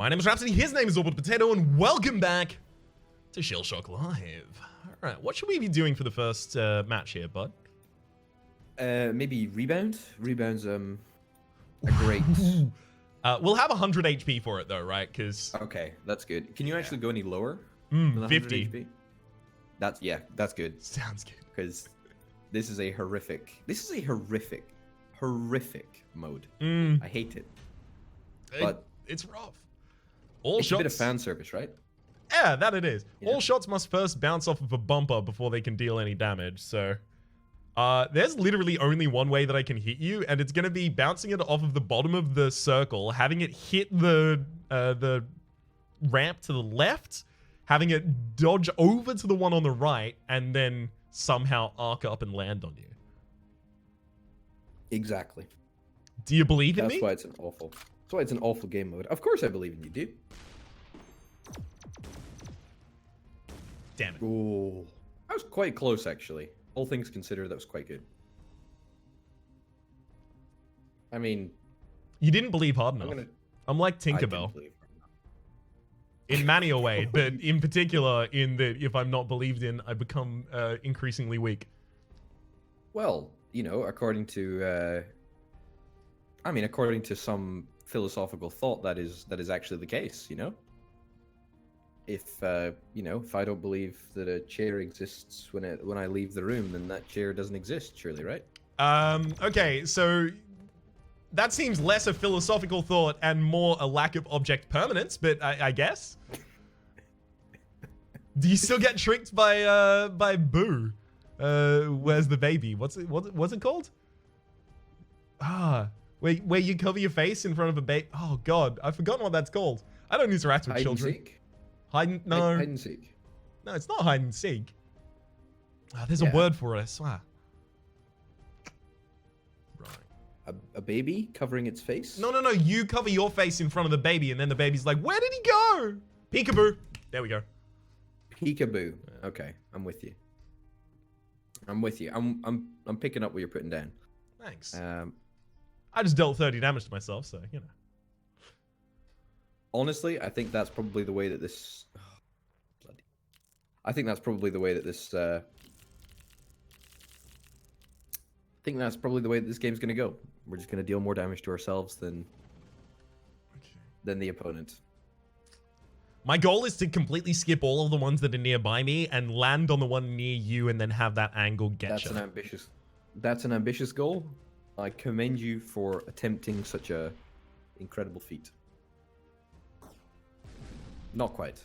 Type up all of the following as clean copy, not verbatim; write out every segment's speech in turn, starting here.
My name is Rhapsody, his name is Orbital Potato, and welcome back to ShellShock Live. Alright, what should we be doing for the first match here, bud? Maybe rebound? Rebound's a great... We'll have 100 HP for it though, right? Because Okay, that's good. Can you actually go any lower? 50. HP? That's good. Sounds good. Because this is a horrific mode. I hate it. But it's rough. All it's shots... a bit of fan service, right? Yeah, that it is. Yeah. All shots must first bounce off of a bumper before they can deal any damage, so... there's literally only one way that I can hit you, and it's going to be bouncing it off of the bottom of the circle, having it hit the ramp to the left, having it dodge over to the one on the right, and then somehow arc up and land on you. Exactly. Do you believe in me? That's why it's an awful game mode. Of course I believe in you, dude. Damn it. Ooh. That was quite close, actually. All things considered, that was quite good. I mean... You didn't believe hard enough. I'm like I didn't Tinkerbell. believe. In many a way, but in particular in that if I'm not believed in, I become increasingly weak. Well, you know, according to some philosophical thought, that is actually the case, you know? If if I don't believe that a chair exists when I leave the room, then that chair doesn't exist, surely, right? Okay, so that seems less a philosophical thought and more a lack of object permanence, but I guess. Do you still get tricked by Boo? Where's the baby? What's it called? Where you cover your face in front of a baby. Oh god, I've forgotten what that's called. I don't interact with children. Hide and seek. No, it's not hide and seek. There's a Yeah. word for it, I swear. Right. A baby covering its face? No. You cover your face in front of the baby, and then the baby's like, "Where did he go?" Peekaboo. There we go. Peekaboo. Okay, I'm with you. I'm picking up what you're putting down. Thanks. I just dealt 30 damage to myself, so you know. Honestly, I think that's probably the way that this... I think that's probably the way that this... I think that's probably the way that this game's going to go. We're just going to deal more damage to ourselves than the opponent. My goal is to completely skip all of the ones that are nearby me and land on the one near you and then have that angle get you. That's an ambitious goal. I commend you for attempting such a incredible feat. Not quite.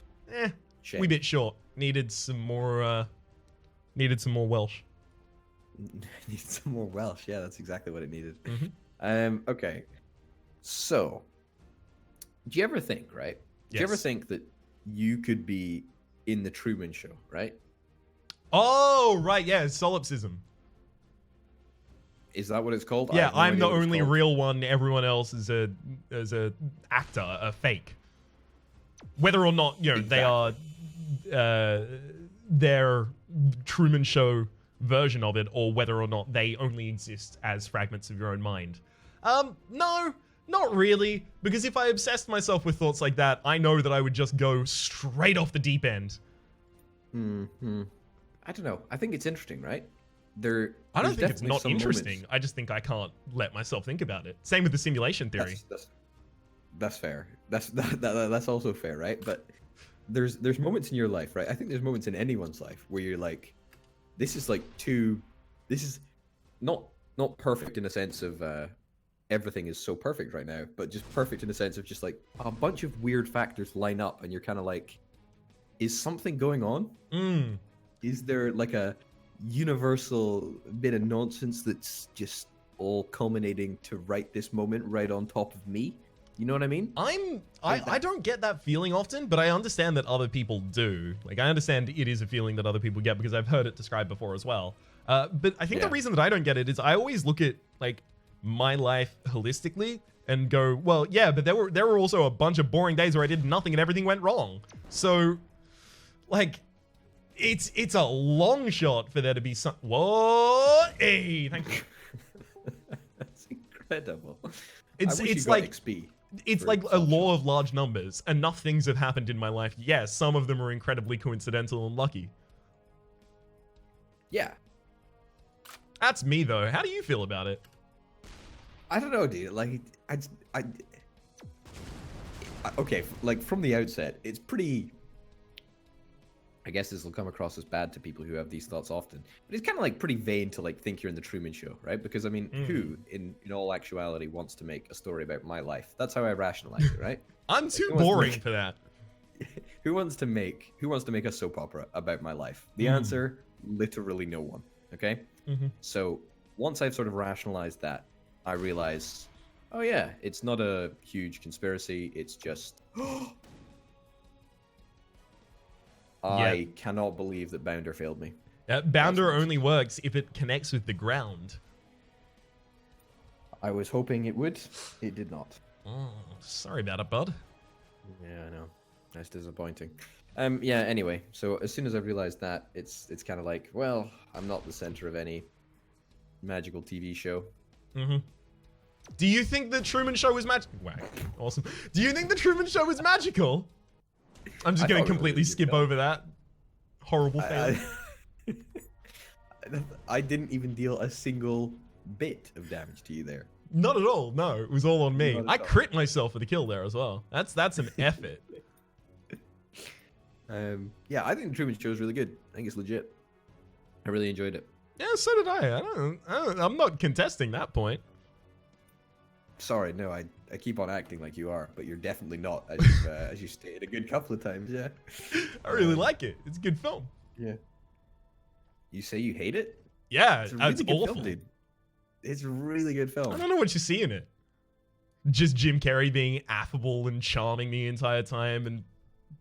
Shame. Wee bit short. Needed some more Welsh. Need some more Welsh. Yeah, that's exactly what it needed. Mm-hmm. Okay. So, do you ever think, right? Do you ever think that you could be in the Truman Show, right? Oh, right. Yeah, solipsism. Is that what it's called? Yeah, I'm the only real one. Everyone else is a actor, a fake. Whether or not they are their Truman Show version of it, or whether or not they only exist as fragments of your own mind. No, not really. Because if I obsessed myself with thoughts like that, I know that I would just go straight off the deep end. I don't know. I think it's interesting, right? I don't think it's not interesting. I just think I can't let myself think about it. Same with the simulation theory. That's fair. That's also fair, right? But there's moments in your life, right? I think there's moments in anyone's life where you're like, this is not perfect in the sense of everything is so perfect right now, but just perfect in the sense of just like a bunch of weird factors line up, and you're kind of like, is something going on? Is there like a universal bit of nonsense that's just all culminating to right this moment right on top of me? You know what I mean? I don't get that feeling often, but I understand that other people do. Like, I understand it is a feeling that other people get because I've heard it described before as well. But I think the reason that I don't get it is I always look at like my life holistically and go, well, yeah, but there were also a bunch of boring days where I did nothing and everything went wrong. So, like, it's a long shot for there to be some. What? Hey, thank you. That's incredible. It's like XP. It's for like a some law shows. of large numbers. Enough things have happened in my life. Yes, some of them are incredibly coincidental and lucky. Yeah. That's me though. How do you feel about it? I don't know, dude. Like, okay, like from the outset, it's pretty. I guess this will come across as bad to people who have these thoughts often, but it's kind of like pretty vain to like think you're in the Truman Show, right? Because I mean, who in all actuality wants to make a story about my life? That's how I rationalize it, right? I'm too boring for that. Who wants to make a soap opera about my life? The answer, literally no one. Okay. So once I've sort of rationalized that, I realize, oh yeah, it's not a huge conspiracy. It's just. I cannot believe that Bounder failed me. Bounder only works if it connects with the ground. I was hoping it would. It did not. Oh, sorry about it, bud. Yeah, I know. That's disappointing. Yeah, anyway, so as soon as I realized that, it's kind of like, well, I'm not the center of any magical TV show. Do you think the Truman Show was Awesome. Do you think the Truman Show was magical? I'm just going to completely skip over that horrible fail. I didn't even deal a single bit of damage to you there. Not at all. No, it was all on me. I crit myself for the kill there as well. That's an effort. Yeah, I think the Truman Show is really good. I think it's legit. I really enjoyed it. Yeah, so did I. I'm not contesting that point. Sorry, no, I keep on acting like you are, but you're definitely not, as you stated a good couple of times, yeah. I really like it. It's a good film. Yeah. You say you hate it? Yeah, it's a really good awful. film, dude. It's a really good film. I don't know what you see in it. Just Jim Carrey being affable and charming the entire time and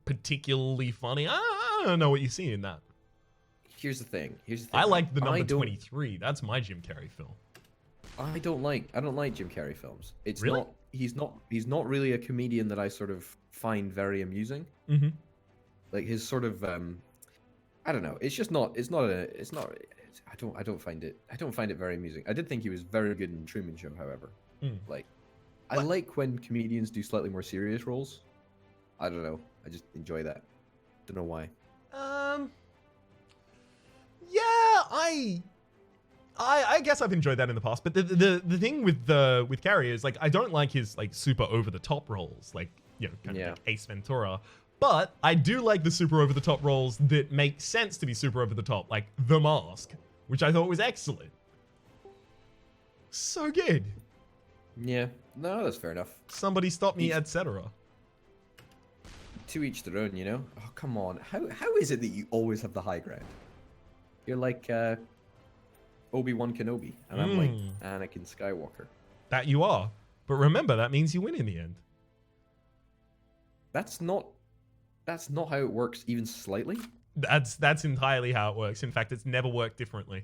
particularly funny. I don't know what you see in that. Here's the thing. I like the number 23. That's my Jim Carrey film. I don't like Jim Carrey films. It's really? He's not really a comedian that I sort of find very amusing. Like his sort of I don't know. It's not. I don't find it very amusing. I did think he was very good in Truman Show, however. Like I like when comedians do slightly more serious roles. I don't know. I just enjoy that. Don't know why. Yeah, I guess I've enjoyed that in the past, but the thing with Carrey is like I don't like his like super over the top roles, like kind of like Ace Ventura. But I do like the super over the top roles that make sense to be super over the top, like The Mask, which I thought was excellent. So good. Yeah, no, that's fair enough. Somebody stop me, etc. To each their own, you know. Oh come on, how is it that you always have the high ground? You're like Obi-Wan Kenobi, and I'm like Anakin Skywalker. That you are, but remember that means you win in the end. That's not how it works, even slightly. That's entirely how it works. In fact, it's never worked differently.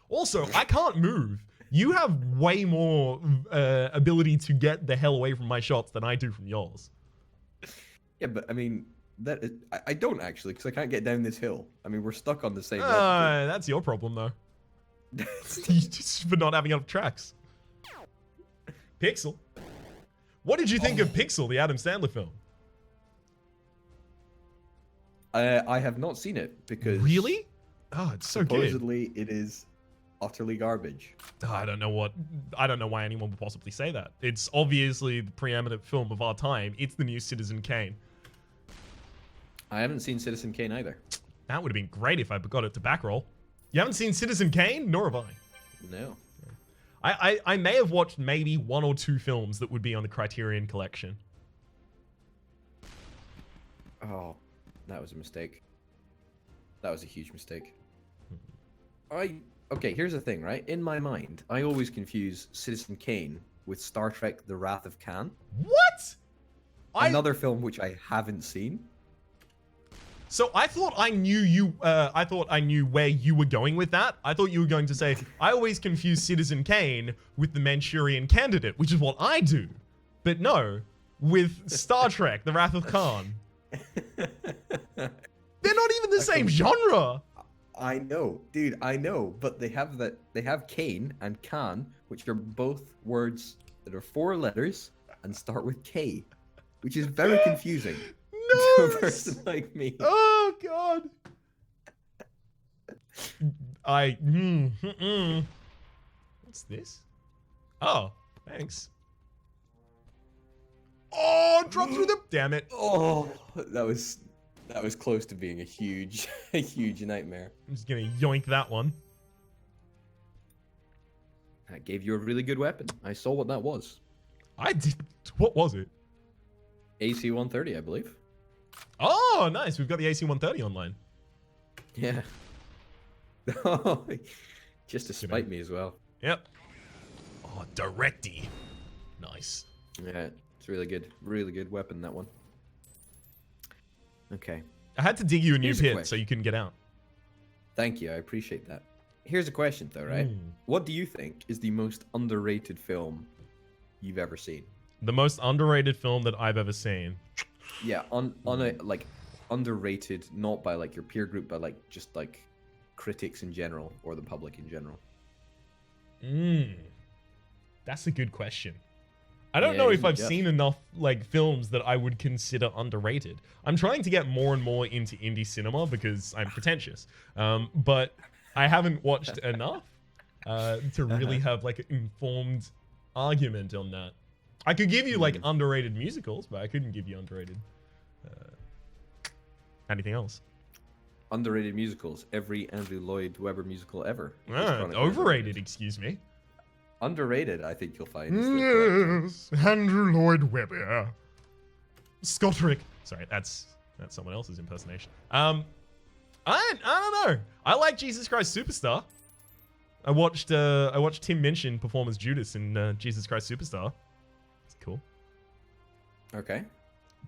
Also, I can't move. You have way more ability to get the hell away from my shots than I do from yours. Yeah, but I mean, I don't actually, because I can't get down this hill. I mean, we're stuck on the same level. That's your problem, though. Just for not having enough tracks. Pixel. What did you think of Pixel, the Adam Sandler film? I have not seen it because really? Oh, it's so supposedly it is utterly garbage. I don't know why anyone would possibly say that. It's obviously the preeminent film of our time. It's the new Citizen Kane. I haven't seen Citizen Kane either. That would have been great if I got it to backroll. You haven't seen Citizen Kane? Nor have I. No. I may have watched maybe 1 or 2 films that would be on the Criterion Collection. Oh, that was a mistake. That was a huge mistake. Okay, here's the thing, right? In my mind, I always confuse Citizen Kane with Star Trek: The Wrath of Khan. What? Another film which I haven't seen. So I thought I knew you. I thought I knew where you were going with that. I thought you were going to say I always confuse Citizen Kane with the Manchurian Candidate, which is what I do. But no, with Star Trek: The Wrath of Khan. They're not even the same genre. I know, dude. I know, but they have that. They have Kane and Khan, which are both words that are 4 letters, and start with K, which is very confusing to a person like me. Oh God. What's this? Oh, thanks. Oh, drop through the. Damn it. Oh, that was close to being a huge nightmare. I'm just gonna yoink that one. That gave you a really good weapon. I saw what that was. I did. What was it? AC-130, I believe. Oh, nice. We've got the AC-130 online. Yeah. Just to spite me as well. Yep. Oh, Directy. Nice. Yeah, it's really good. Really good weapon, that one. Okay. I had to dig you a new Here's a pit question. so you couldn't get out. Thank you. I appreciate that. Here's a question, though, right? What do you think is the most underrated film you've ever seen? The most underrated film that I've ever seen. Yeah, on a like underrated, not by like your peer group, but like just like critics in general or the public in general. That's a good question. I don't Yeah, know if I've yeah. seen enough like films that I would consider underrated. I'm trying to get more and more into indie cinema because I'm pretentious. But I haven't watched enough to really have like an informed argument on that. I could give you like underrated musicals, but I couldn't give you underrated anything else. Underrated musicals. Every Andrew Lloyd Webber musical ever. is Ah, chronically overrated, excuse me. Underrated, I think you'll find. Is the correct Yes, Andrew Lloyd Webber. Scottrick. Sorry, that's someone else's impersonation. I don't know. I like Jesus Christ Superstar. I watched Tim Minchin perform as Judas in Jesus Christ Superstar. It's cool. Okay.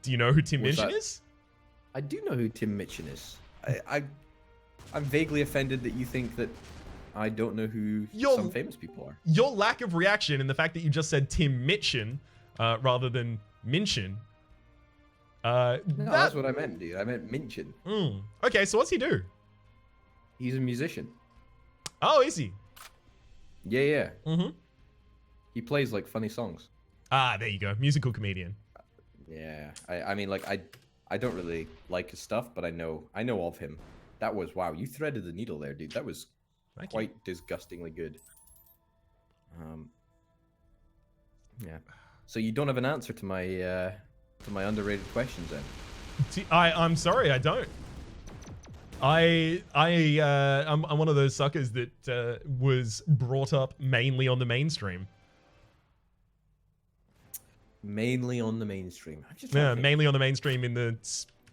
Do you know who Tim Was Minchin that- is? I do know who Tim Minchin is. I'm vaguely offended that you think that I don't know who some famous people are. Your lack of reaction and the fact that you just said Tim Minchin rather than Minchin. No, that's what I meant, dude. I meant Minchin. Okay, so what's he do? He's a musician. Oh, is he? Yeah. He plays like funny songs. Ah, there you go. Musical comedian. Yeah. I mean, like I don't really like his stuff, but I know of him. That was wow. You threaded the needle there, dude. That was Thank you. quite disgustingly good. Yeah. So you don't have an answer to my underrated questions then? I'm sorry, I don't. I'm one of those suckers that was brought up mainly on the mainstream. Mainly on the mainstream. Yeah, mainly on the mainstream in the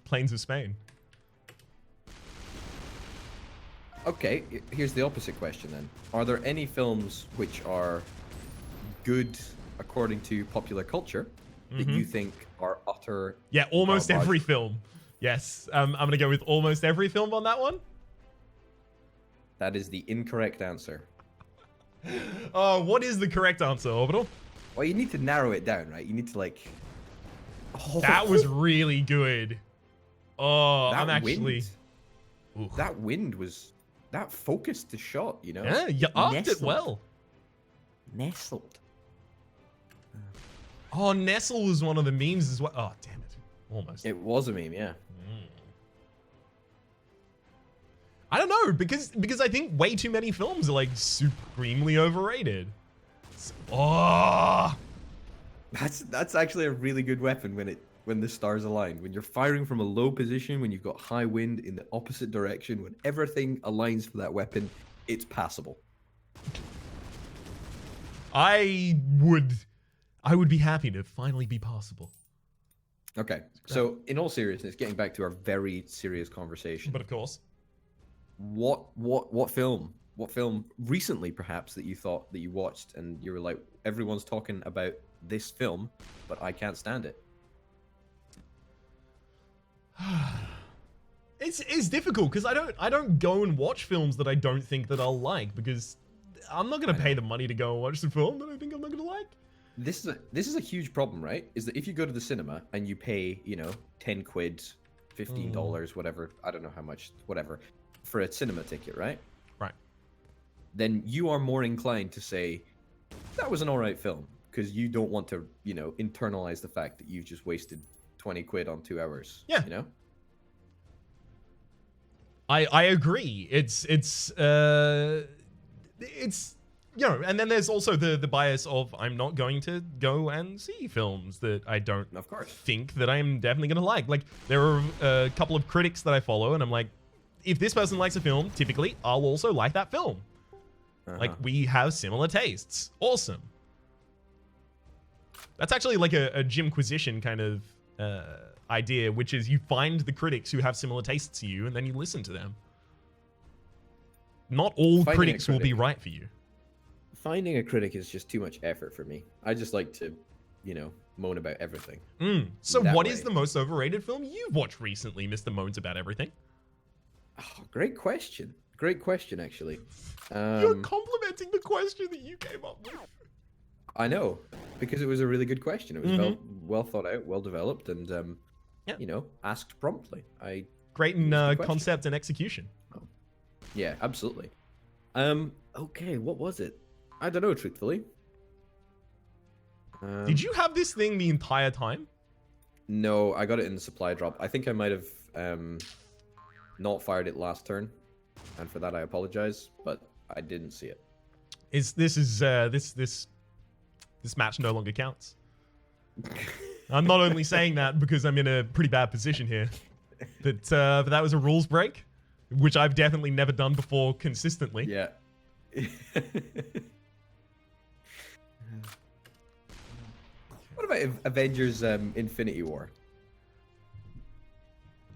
plains of Spain. Okay, here's the opposite question then. Are there any films which are good according to popular culture that you think are utter Yeah, almost garbage? every film. Yes, I'm going to go with almost every film on that one. That is the incorrect answer. Oh, what is the correct answer, Orbital? Well, you need to narrow it down, right? You need to like... Oh, That was really good. Oh, that I'm actually... wind. That wind was... That focused the shot, you know? Yeah, you arced it Nestled. well. Nestled. Oh, Nestle was one of the memes as well. Oh, damn it. Almost. It was a meme, yeah. I don't know, because I think way too many films are like supremely overrated. Oh, That's actually a really good weapon when the stars align. When you're firing from a low position, when you've got high wind in the opposite direction, when everything aligns for that weapon, it's passable. I would be happy to finally be possible. Okay, so in all seriousness, getting back to our very serious conversation, But of course, what film recently perhaps that you thought that you watched and you were like, everyone's talking about this film, but I can't stand it. it's difficult because I don't go and watch films that I don't think that I'll like because I'm not gonna pay the money to go and watch the film that I think I'm not gonna like. This is a huge problem, right? Is that if you go to the cinema and you pay, 10 quid, $15, whatever, I don't know how much, whatever, for a cinema ticket, right? Right. Then you are more inclined to say, that was an alright film. because you don't want to, you know, internalize the fact that you've just wasted 20 quid on 2 hours. Yeah. You know? I agree. It's you know, and then there's also the bias of I'm not going to go and see films that I don't Of course. think that I'm definitely going to like. Like, there are a couple of critics that I follow, and I'm like, if this person likes a film, typically, I'll also like that film. Like, we have similar tastes. Awesome. That's actually like a Jimquisition kind of idea, which is you find the critics who have similar tastes to you, and then you listen to them. Not all critics will be right for you. Finding a critic is just too much effort for me. I just like to, you know, moan about everything. So what is the most overrated film you've watched recently, Mr. Moans About Everything? Oh, great question. Great question, actually. You're complimenting the question that you came up with. I know, because it was a really good question. It was well thought out, well developed, and you know, asked promptly. Great in concept and execution. Oh. Yeah, absolutely. Okay, what was it? I don't know, truthfully. Did you have this thing the entire time? No, I got it in the supply drop. I think I might have not fired it last turn, and for that I apologize, but I didn't see it. This match no longer counts. I'm not only saying that because I'm in a pretty bad position here, but that was a rules break, which I've definitely never done before consistently. Yeah. What about Avengers Infinity War?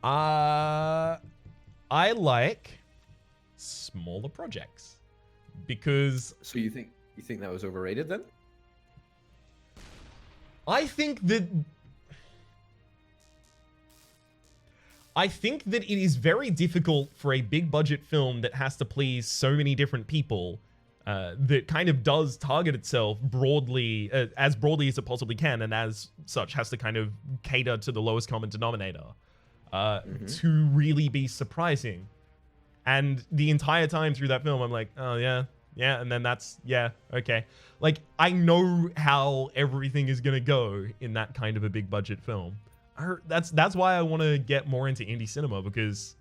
I like smaller projects because. So you think that was overrated then? I think that it is very difficult for a big budget film that has to please so many different people, that kind of does target itself broadly, as broadly as it possibly can, and as such has to kind of cater to the lowest common denominator, to really be surprising. And the entire time through that film, I'm like, oh yeah, and then that's, yeah, okay. Like, I know how everything is gonna go in that kind of a big budget film. That's why I want to get more into indie cinema, because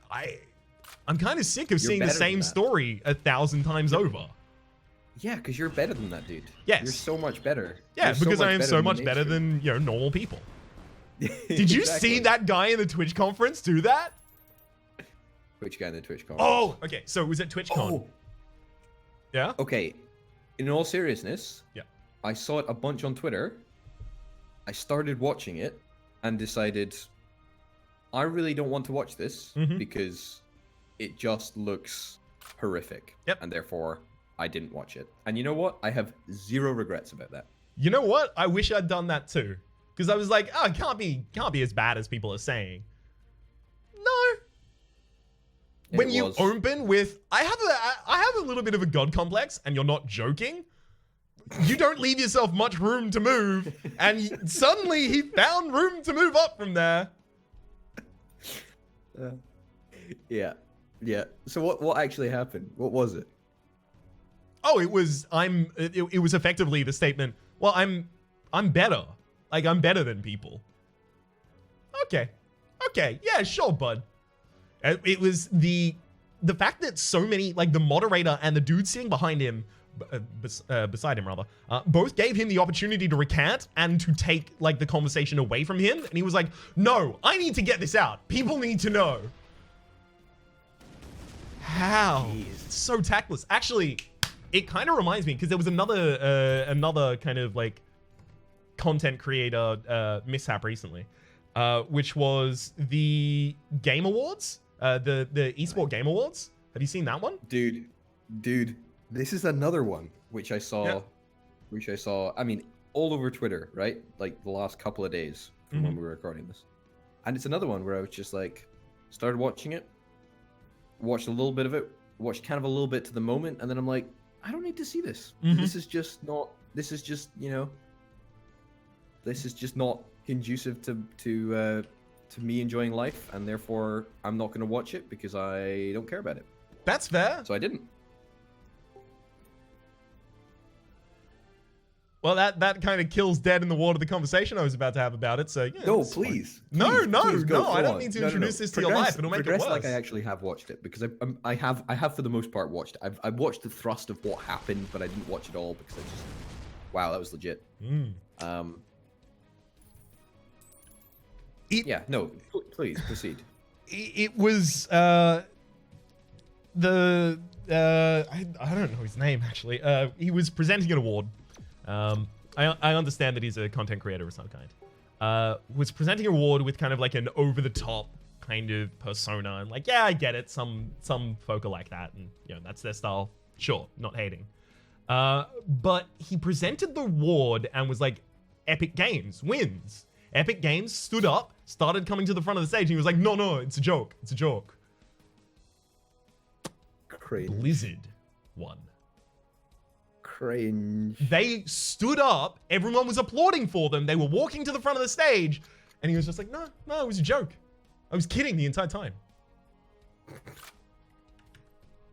I'm kind of sick of seeing the same story 1,000 times over. Yeah, because you're better than that, dude. Yes. You're so much better. Yeah, because I am so much better than, you know, normal people. Did you see that guy in the Twitch conference do that? Which guy in the Twitch conference? Oh, okay. So it was at TwitchCon. Oh. Yeah? Okay. In all seriousness, yeah, I saw it a bunch on Twitter. I started watching it and decided I really don't want to watch this because it just looks horrific. Yep. And therefore, I didn't watch it. And you know what? I have zero regrets about that. You know what? I wish I'd done that too. Because I was like, oh, it can't be as bad as people are saying. No. When you open with, I have a little bit of a god complex, and you're not joking. You don't leave yourself much room to move, and suddenly he found room to move up from there. Yeah. So what actually happened? What was it? Oh, it was effectively the statement. Well, I'm better. Like, I'm better than people. Okay, yeah, sure, bud. It was the fact that so many, like the moderator and the dude sitting behind him, beside him rather, both gave him the opportunity to recant and to take like the conversation away from him, and he was like, "No, I need to get this out. People need to know." How? It's so tactless. Actually, it kind of reminds me because there was another kind of like content creator mishap recently, which was the Game Awards. The Esport Game Awards. Have you seen that one? Dude, this is another one which I saw, I mean, all over Twitter, right? Like the last couple of days from when we were recording this. And it's another one where I was just like, started watching it, watched a little bit of it, watched kind of a little bit to the moment, and then I'm like, I don't need to see this. This is just, you know, this is just not conducive to me enjoying life, and therefore I'm not going to watch it because I don't care about it. That's fair. So I didn't. Well, that kind of kills dead in the water the conversation I was about to have about it. So yeah, No, please. No, please go, I don't on. mean to introduce this to your life. It'll make it Progress worse. like I actually have watched it, because I have for the most part watched it. I've watched the thrust of what happened, but I didn't watch it all because I just, wow, that was legit. Yeah, no, please proceed. It was I don't know his name actually. He was presenting an award. I understand that he's a content creator of some kind. Was presenting an award with kind of like an over-the-top kind of persona, and like, yeah, I get it. Some folk are like that, and you know that's their style. Sure, not hating. But he presented the award and was like, Epic Games wins. Epic Games stood up, started coming to the front of the stage, and he was like, no, it's a joke. It's a joke. Cringe. Blizzard won. Cringe. They stood up, everyone was applauding for them, they were walking to the front of the stage, and he was just like, no, it was a joke. I was kidding the entire time.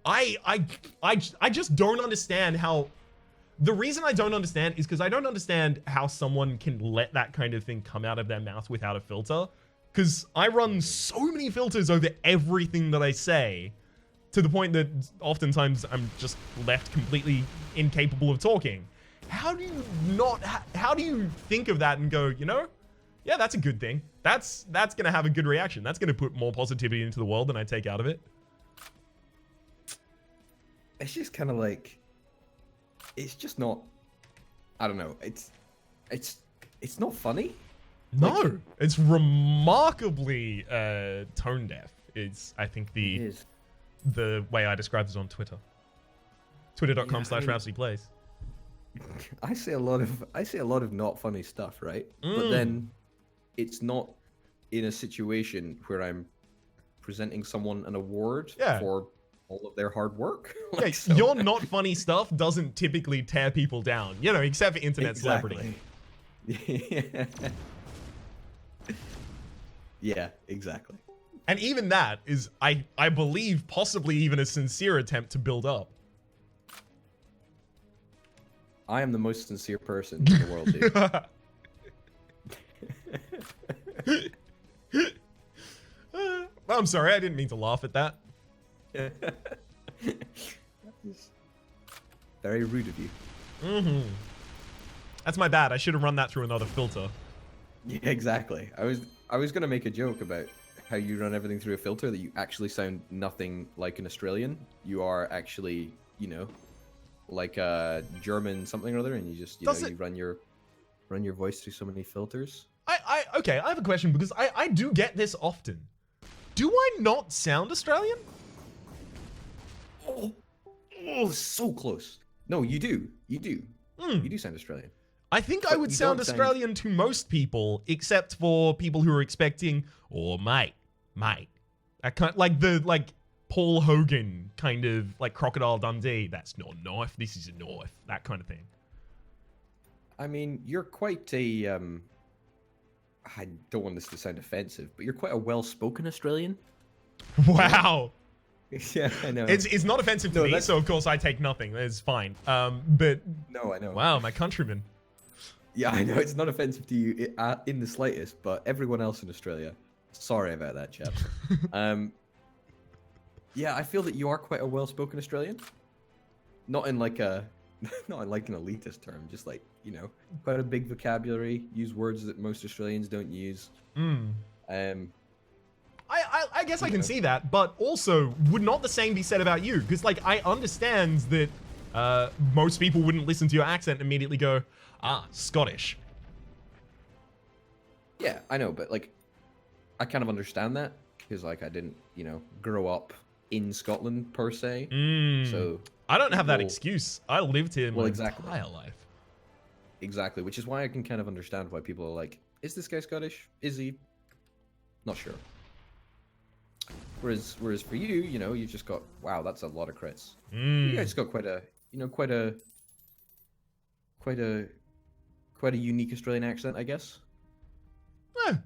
I just don't understand how... The reason I don't understand is because I don't understand how someone can let that kind of thing come out of their mouth without a filter. Because I run so many filters over everything that I say, to the point that oftentimes I'm just left completely incapable of talking. How do you think of that and go, you know, yeah, that's a good thing. That's going to have a good reaction. That's going to put more positivity into the world than I take out of it. It's just kind of like, it's just not, I don't know. It's not funny. No, like, it's remarkably tone deaf. Is I think the way I described it on Twitter. Twitter.com/Rhapsody Plays. I say a lot of not funny stuff, right? But then it's not in a situation where I'm presenting someone an award for all of their hard work. Like, so. Your not funny stuff doesn't typically tear people down, you know, except for internet celebrity. Yeah, exactly. And even that is, I believe, possibly even a sincere attempt to build up. I am the most sincere person in the world, dude. I'm sorry, I didn't mean to laugh at that. Very rude of you. That's my bad. I should have run that through another filter. Yeah, exactly. I was gonna make a joke about how you run everything through a filter, that you actually sound nothing like an Australian. You are actually, you know, like a German something or other, and you just you run your voice through so many filters. Okay, I have a question, because I do get this often. Do I not sound Australian? Oh, so close. No, you do. You do. You do sound Australian. I think I would sound Australian to most people, except for people who are expecting, oh, mate. I can't, like Paul Hogan kind of, like Crocodile Dundee. That's not a knife. This is a knife. That kind of thing. I mean, you're quite a, I don't want this to sound offensive, but you're quite a well-spoken Australian. Wow. Yeah, I know. It's not offensive to me, so of course I take nothing. It's fine. But no, I know. Wow, my countrymen. Yeah, I know it's not offensive to you in the slightest, but everyone else in Australia, sorry about that, chaps. Yeah, I feel that you are quite a well-spoken Australian. Not in like an elitist term, just like, you know, quite a big vocabulary. Use words that most Australians don't use. I guess I can see that, but also, would not the same be said about you? Because, like, I understand that most people wouldn't listen to your accent and immediately go, Scottish. Yeah, I know, but, like, I kind of understand that, because, like, I didn't, you know, grow up in Scotland, per se. So I don't have that excuse. I lived here my entire life. Exactly, which is why I can kind of understand why people are like, is this guy Scottish? Is he? Not sure. Whereas for you, you know, you've just got, wow, that's a lot of crits. You guys got quite a unique Australian accent, I guess.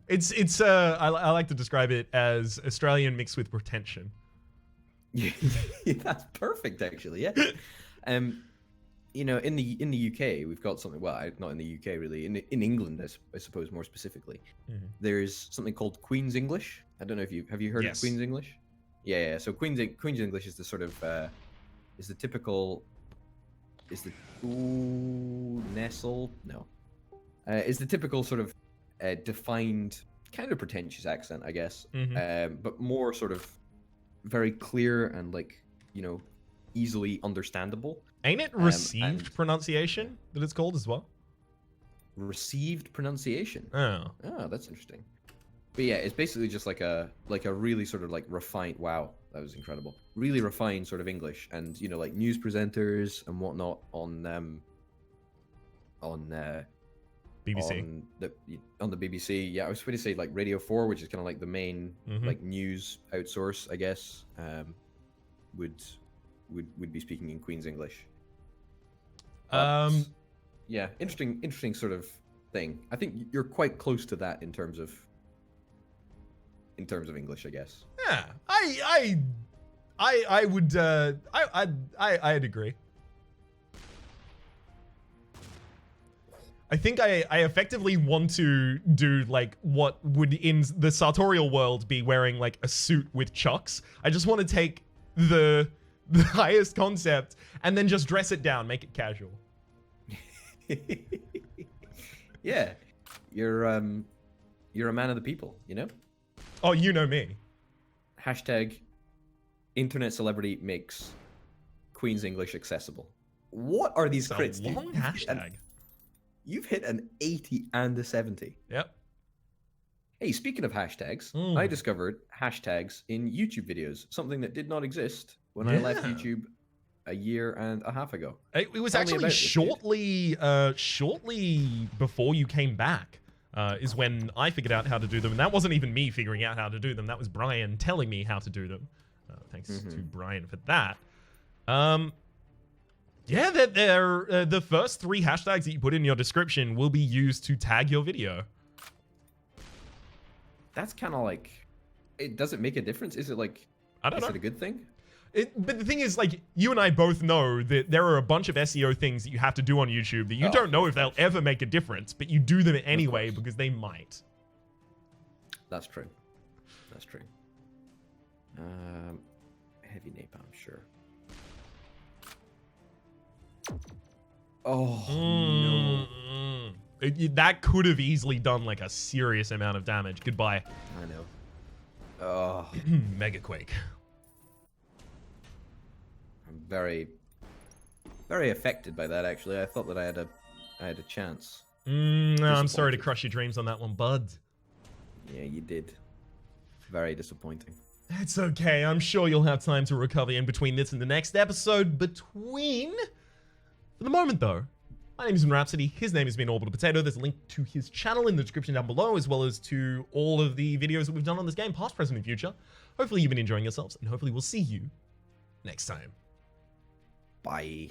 It's I like to describe it as Australian mixed with pretension. Yeah, that's perfect, actually. Yeah. you know, in the UK, we've got something. Well, not in the UK really. In England, I suppose more specifically, there's something called Queen's English. I don't know if have you heard of Queen's English? Yeah. So Queen's English is the sort of is the typical is the is the typical sort of defined kind of pretentious accent, I guess, but more sort of very clear and like, you know, easily understandable. Ain't it received pronunciation that it's called as well? Received pronunciation. Oh, that's interesting. But yeah, it's basically just like a really sort of like refined. Wow, that was incredible. Really refined sort of English, and you know, like news presenters and whatnot on BBC. On the BBC. Yeah, I was going to say like Radio 4, which is kind of like the main like news outsource, I guess. Would be speaking in Queen's English. But, yeah, interesting sort of thing. I think you're quite close to that in terms of English, I guess. Yeah, I would I'd agree. I think I effectively want to do like what would in the sartorial world be wearing like a suit with chucks. I just want to take the highest concept and then just dress it down, make it casual. Yeah, you're a man of the people, you know. Oh, you know me. Hashtag internet celebrity makes Queen's English accessible. What are these crits? Long hashtag. You've hit an 80 and a 70. Yep. Hey, speaking of hashtags, I discovered hashtags in YouTube videos, something that did not exist when I left YouTube a year and a half ago. It was actually shortly before you came back is when I figured out how to do them. And that wasn't even me figuring out how to do them. That was Brian telling me how to do them. Thanks to Brian for that. Yeah, they're the first 3 hashtags that you put in your description will be used to tag your video. That's kind of like, it doesn't make a difference. Is it like, I don't know. Is it a good thing? But the thing is, like, you and I both know that there are a bunch of SEO things that you have to do on YouTube that you don't know if they'll ever make a difference, but you do them anyway because they might. That's true. That's true. Heavy napalm, sure. Oh, no. That could have easily done, like, a serious amount of damage. Goodbye. I know. Oh. Mega quake. I'm very, very affected by that, actually. I thought that I had a chance. No, I'm sorry to crush your dreams on that one, bud. Yeah, you did. Very disappointing. It's okay. I'm sure you'll have time to recover in between this and the next episode. For the moment, though, my name is Rhapsody. His name has been Orbital Potato. There's a link to his channel in the description down below, as well as to all of the videos that we've done on this game, past, present, and future. Hopefully you've been enjoying yourselves, and hopefully we'll see you next time. Bye.